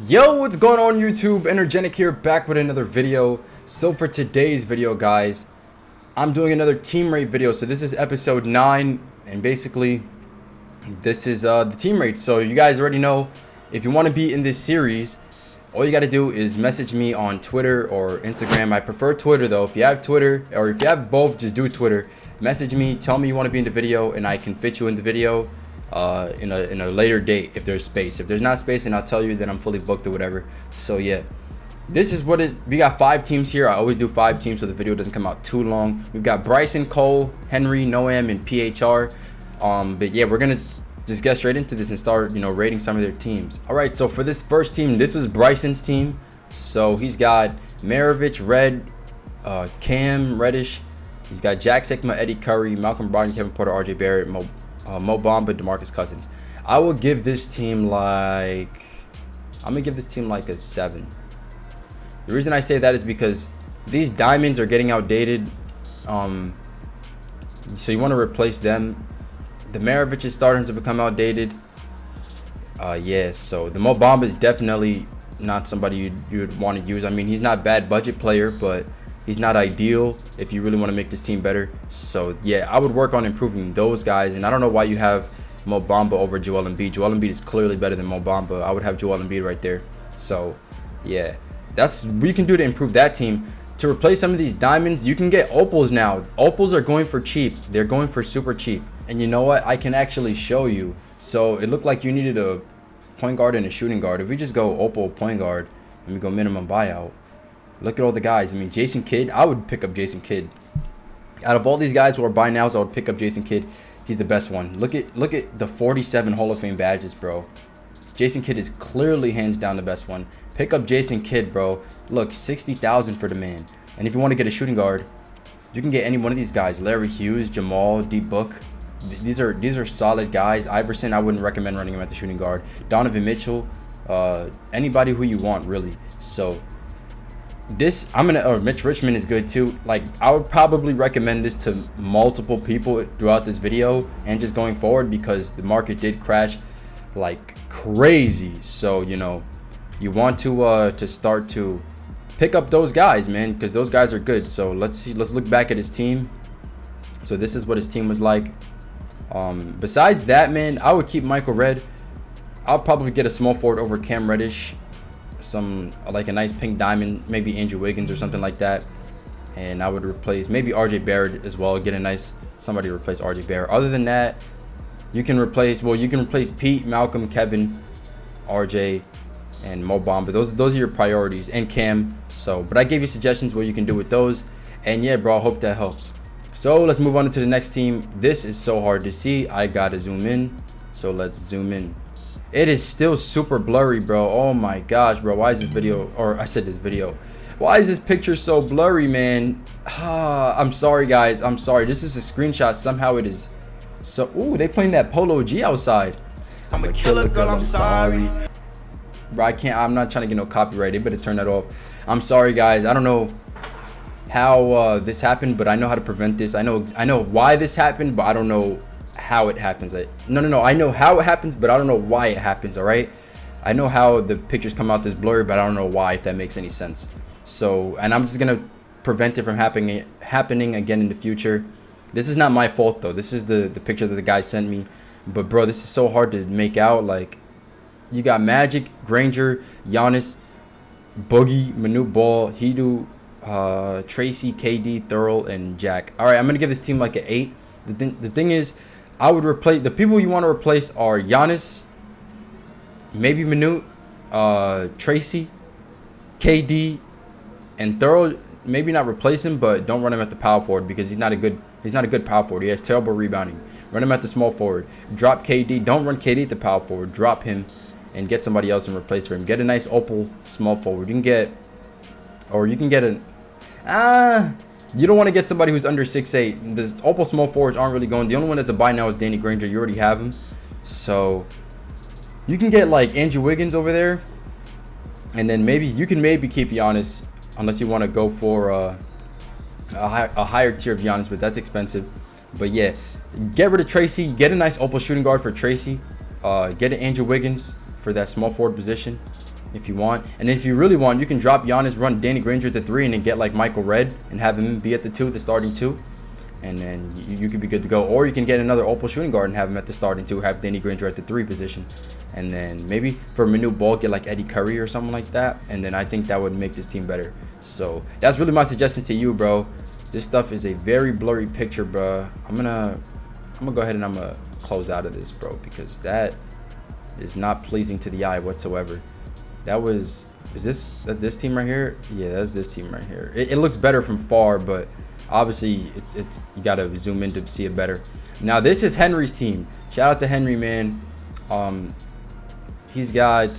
Yo, what's going on YouTube? Energetic here, back with another video. So for today's video, guys, I'm doing another team rate video. So this is episode 9, and basically this is the team rate. So you guys already know, if you want to be in this series, all you got to do is message me on Twitter or Instagram. I prefer Twitter though. If you have Twitter, or if you have both, just do Twitter. Message me, tell me you want to be in the video, and I can fit you in the video in a later date if there's space. If there's not space, and I'll tell you that I'm fully booked or whatever. So yeah, this is what it. We got 5 teams here. I always do 5 teams so the video doesn't come out too long. We've got Bryson, Cole, Henry, Noam, and PHR. But yeah, we're gonna just get straight into this and start, rating some of their teams. All right, so for this first team, this was Bryson's team. So he's got Maravich, Red, Cam Reddish. He's got Jack Sikma, Eddie Curry, Malcolm Brogdon, Kevin Porter, RJ Barrett, Mo Bamba, DeMarcus Cousins. I will give this team I'm gonna give this team like a 7. The reason I say that is because these diamonds are getting outdated. So you want to replace them. The Maravich is starting to become outdated. Yeah, so the Mo Bamba is definitely not somebody you'd want to use. I mean, he's not bad budget player, but he's not ideal if you really want to make this team better. So yeah, I would work on improving those guys. And I don't know why you have Mo Bamba over Joel Embiid. Joel Embiid is clearly better than Mo Bamba. I would have Joel Embiid right there. So yeah, that's what you can do to improve that team. To replace some of these diamonds, you can get opals now. Opals are going for cheap. They're going for super cheap. And you know what? I can actually show you. So it looked like you needed a point guard and a shooting guard. If we just go opal point guard and we go minimum buyout, look at all the guys. I mean, Jason Kidd, I would pick up Jason Kidd. Out of all these guys who are buy nows, I would pick up Jason Kidd. He's the best one. Look at the 47 Hall of Fame badges, bro. Jason Kidd is clearly hands down the best one. Pick up Jason Kidd, bro. Look, 60,000 for the man. And if you want to get a shooting guard, you can get any one of these guys. Larry Hughes, Jamal, D Book. These are solid guys. Iverson, I wouldn't recommend running him at the shooting guard. Donovan Mitchell, anybody who you want, really. So this, Mitch Richmond is good too. Like, I would probably recommend this to multiple people throughout this video and just going forward, because the market did crash like crazy. So you want to start to pick up those guys, man, because those guys are good. So let's look back at his team. So this is what his team was like. Besides that, man, I would keep Michael Redd. I'll probably get a small forward over Cam Reddish, like a nice pink diamond, maybe Andrew Wiggins or something like that. And I would replace maybe RJ Barrett as well. Get a nice somebody to replace RJ Barrett. Other than that, you can replace Pete, Malcolm, Kevin, RJ, and Mo Bamba. Those are your priorities, and Cam. So, but I gave you suggestions what you can do with those. And yeah, bro, I hope that helps. So let's move on to the next team. This is so hard to see. I gotta zoom in. So let's zoom in. It is still super blurry, bro. Oh my gosh, bro. Why is this video, or I said this video, why is this picture so blurry, man? I'm sorry, guys. I'm sorry. This is a screenshot. Somehow it is so. Ooh, they playing that Polo G outside. I'm a killer, girl, I'm sorry. Bro, I'm not trying to get no copyright. They better turn that off. I'm sorry, guys. I don't know how this happened, but I know how to prevent this. I know why this happened, but I don't know how it happens. No, I know how it happens, but I don't know why it happens. All right, I know how the pictures come out this blurry, but I don't know why, if that makes any sense. So, and I'm just gonna prevent it from happening again in the future. This is not my fault though. This is the picture that the guy sent me. But bro, this is so hard to make out. Like, you got Magic, Granger, Giannis, Boogie, Manute Ball, Hidu, Tracy, KD, Thurl, and Jack. All right, I'm gonna give this team like an 8. The thing is, I would replace the people you want to replace are Giannis, maybe Manute, Tracy, KD, and Thurl. Maybe not replace him, but don't run him at the power forward, because he's not a good power forward. He has terrible rebounding. Run him at the small forward. Drop KD. Don't run KD at the power forward. Drop him and get somebody else in replace for him. Get a nice opal small forward. You can get you don't want to get somebody who's under 6'8". The opal small forwards aren't really going. The only one that's a buy now is Danny Granger. You already have him. So you can get like Andrew Wiggins over there. And then you can keep Giannis, unless you want to go for a higher tier of Giannis, but that's expensive. But yeah, get rid of Tracy. Get a nice opal shooting guard for Tracy. Get an Andrew Wiggins for that small forward position. if you want. And if you really want, you can drop Giannis, run Danny Granger at the 3, and then get like Michael Redd and have him be at the 2, the starting 2. And then you could be good to go. Or you can get another Opal shooting guard and have him at the starting 2, have Danny Granger at the 3 position. And then maybe for Minute Ball, get like Eddie Curry or something like that. And then I think that would make this team better. So that's really my suggestion to you, bro. This stuff is a very blurry picture, bro. I'm gonna go ahead and I'm gonna close out of this, bro, because that is not pleasing to the eye whatsoever. Is this team right here? Yeah, that's this team right here. It looks better from far, but obviously it's you gotta zoom in to see it better. Now this is Henry's team. Shout out to Henry, man. He's got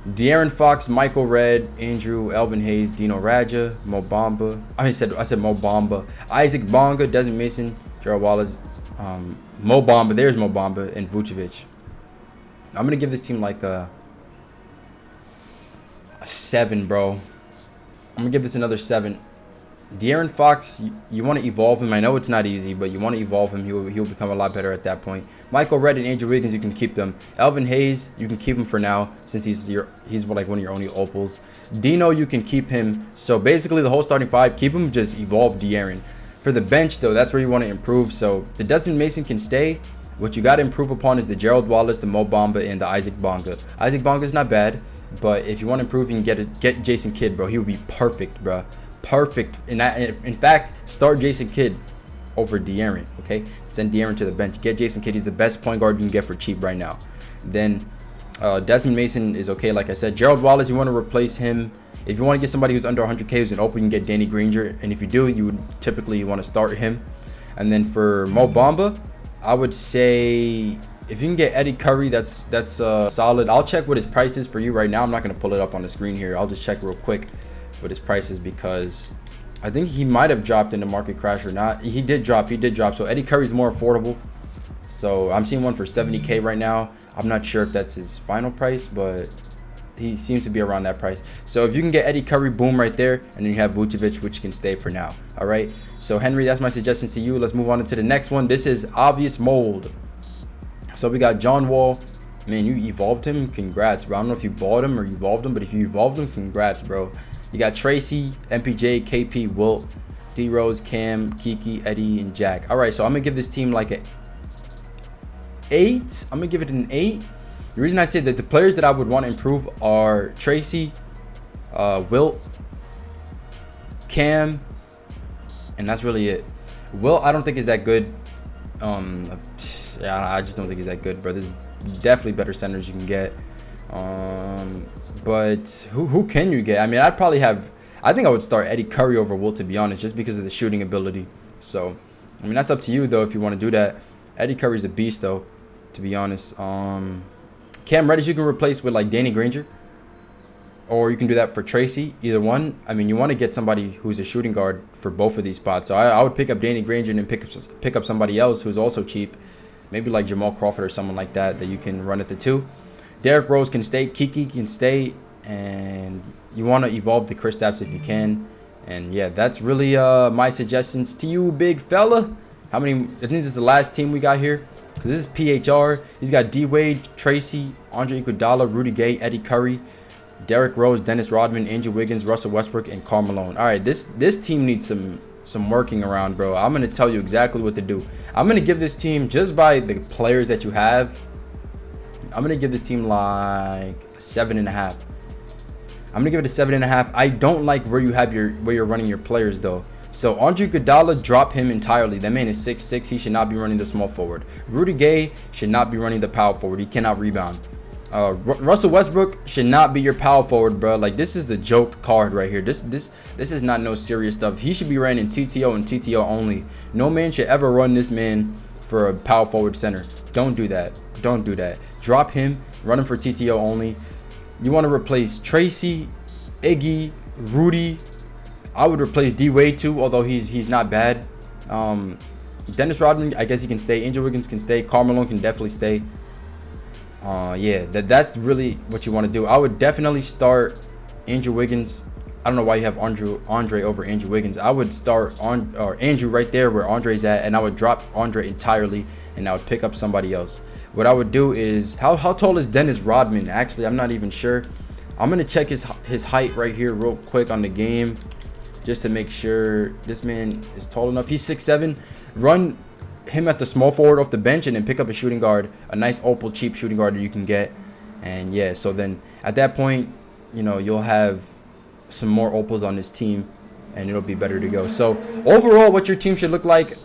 De'Aaron Fox, Michael Redd, Andrew, Elvin Hayes, Dino Radja, Mo Bamba. I said Mo Bamba, Isaac Bonga, Desmond Mason, Gerald Wallace, Mo Bamba. There's Mo Bamba and Vucevic. I'm gonna give this team like a 7, bro. I'm gonna give this another 7. De'Aaron Fox, you want to evolve him. I know it's not easy, but you want to evolve him. He'll become a lot better at that point. Michael Redd and Andrew Wiggins, you can keep them. Elvin Hayes, you can keep him for now since he's like one of your only opals. Dino, you can keep him. So basically the whole starting 5, keep him, just evolve De'Aaron. For the bench though, that's where you want to improve. So the Desmond Mason can stay. What you got to improve upon is the Gerald Wallace, the Mo Bamba, and the Isaac Bonga. Isaac Bonga is not bad, but if you want to improve, you can get Jason Kidd, bro. He would be perfect, bro. Perfect. In fact, start Jason Kidd over De'Aaron, okay? Send De'Aaron to the bench. Get Jason Kidd. He's the best point guard you can get for cheap right now. Then Desmond Mason is okay, like I said. Gerald Wallace, you want to replace him. If you want to get somebody who's under 100K who's an open, you can get Danny Granger. And if you do, you would typically want to start him. And then for Mo Bamba, I would say if you can get Eddie Curry, that's solid. I'll check what his price is for you right now. I'm not going to pull it up on the screen here. I'll just check real quick what his price is, because I think he might have dropped in the market crash or not. He did drop. So Eddie Curry's more affordable. So I'm seeing one for 70K right now. I'm not sure if that's his final price, but he seems to be around that price. So if you can get Eddie Curry, boom, right there. And then you have Vucevic, which can stay for now. All right. So Henry, that's my suggestion to you. Let's move on to the next one. This is Obvious Mold. So we got John Wall. Man, you evolved him. Congrats, bro. I don't know if you bought him or you evolved him, but if you evolved him, congrats, bro. You got Tracy, MPJ, KP, Wilt, D Rose, Cam, Kiki, Eddie, and Jack. All right, so I'm gonna give this team like an 8. I'm gonna give it an 8. The reason I say that the players that I would want to improve are Tracy, Wilt, Cam, and that's really it. Wilt, I don't think is that good. Yeah, I just don't think he's that good, bro. There's definitely better centers you can get. But who can you get? I mean, I think I would start Eddie Curry over Wilt, to be honest, just because of the shooting ability. So, I mean, that's up to you, though, if you want to do that. Eddie Curry's a beast, though, to be honest. Cam Reddish you can replace with, like, Danny Granger. Or you can do that for Tracy, either one. I mean, you want to get somebody who's a shooting guard for both of these spots. So I would pick up Danny Granger and then pick up somebody else who's also cheap. Maybe like Jamal Crawford or someone like that you can run at the 2. Derrick Rose can stay. Kiki can stay. And you want to evolve the Kristaps if you can. And yeah, that's really my suggestions to you, big fella. I think this is the last team we got here. So this is PHR. He's got D Wade, Tracy, Andre Iguodala, Rudy Gay, Eddie Curry, Derrick Rose, Dennis Rodman, Andrew Wiggins, Russell Westbrook, and Karl Malone. All right, this team needs some working around, bro. I'm gonna tell you exactly what to do. I'm gonna give this team, just by the players that you have, I'm gonna give this team like 7.5. I'm gonna give it a 7.5. I don't like where you're running your players though. So Andre Iguodala, drop him entirely. That man is 6'6". He should not be running the small forward. Rudy Gay should not be running the power forward. He cannot rebound. Russell Westbrook should not be your power forward, bro. Like, this is a joke card right here. This is not no serious stuff. He should be running TTO and TTO only. No man should ever run this man for a power forward center. Don't do that. Don't do that. Drop him. Run him for TTO only. You want to replace Tracy, Iggy, Rudy. I would replace D Wade too, although he's not bad. Dennis Rodman, I guess he can stay. Andrew Wiggins can stay. Karl Malone can definitely stay. Yeah, that's really what you want to do. I would definitely start Andrew Wiggins. I don't know why you have Andre over Andrew Wiggins. I would start Andrew right there where Andre's at, and I would drop Andre entirely, and I would pick up somebody else. What I would do is, how tall is Dennis Rodman? Actually, I'm not even sure. I'm gonna check his height right here real quick on the game, just to make sure this man is tall enough. He's 6'7". Run him at the small forward off the bench, and then pick up a shooting guard, a nice opal cheap shooting guard that you can get. And yeah, so then at that point, you know, you'll have some more opals on this team, and it'll be better to go. So overall, what your team should look like,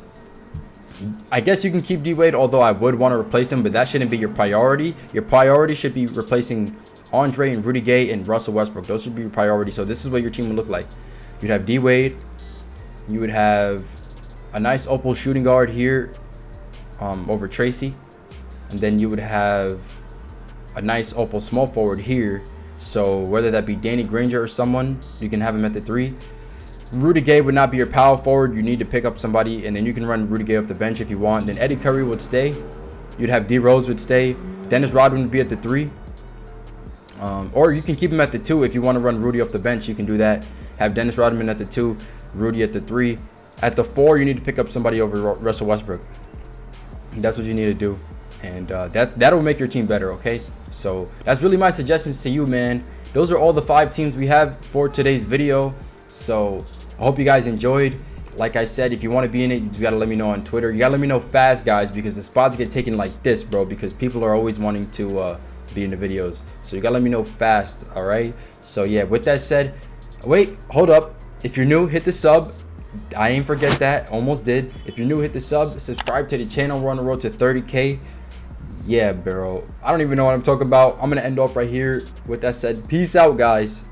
I guess you can keep D-Wade, although I would want to replace him, but that shouldn't be your priority. Your priority should be replacing Andre and Rudy Gay and Russell Westbrook. Those should be your priority. So this is what your team would look like. You'd have D-Wade. You would have a nice opal shooting guard here over Tracy. And then you would have a nice opal small forward here. So whether that be Danny Granger or someone, you can have him at the 3. Rudy Gay would not be your power forward. You need to pick up somebody, and then you can run Rudy Gay off the bench if you want. Then Eddie Curry would stay. You'd have D Rose would stay. Dennis Rodman would be at the 3. Or you can keep him at the 2 if you want to run Rudy off the bench. You can do that. Have Dennis Rodman at the 2, Rudy at the 3. At the 4, you need to pick up somebody over Russell Westbrook. That's what you need to do, and that'll make your team better. Okay, so that's really my suggestions to you, man. Those are all the 5 teams we have for today's video. So I hope you guys enjoyed. Like I said, if you want to be in it, you just gotta let me know on Twitter. You gotta let me know fast, guys, because the spots get taken like this, bro, because people are always wanting to be in the videos. So you gotta let me know fast. All right, so yeah, with that said, wait, hold up. If you're new, hit the sub. I ain't forget that. Almost did. If you're new, hit the sub. Subscribe to the channel. We're on the road to 30K. Yeah, bro. I don't even know what I'm talking about. I'm gonna end off right here. With that said, peace out, guys.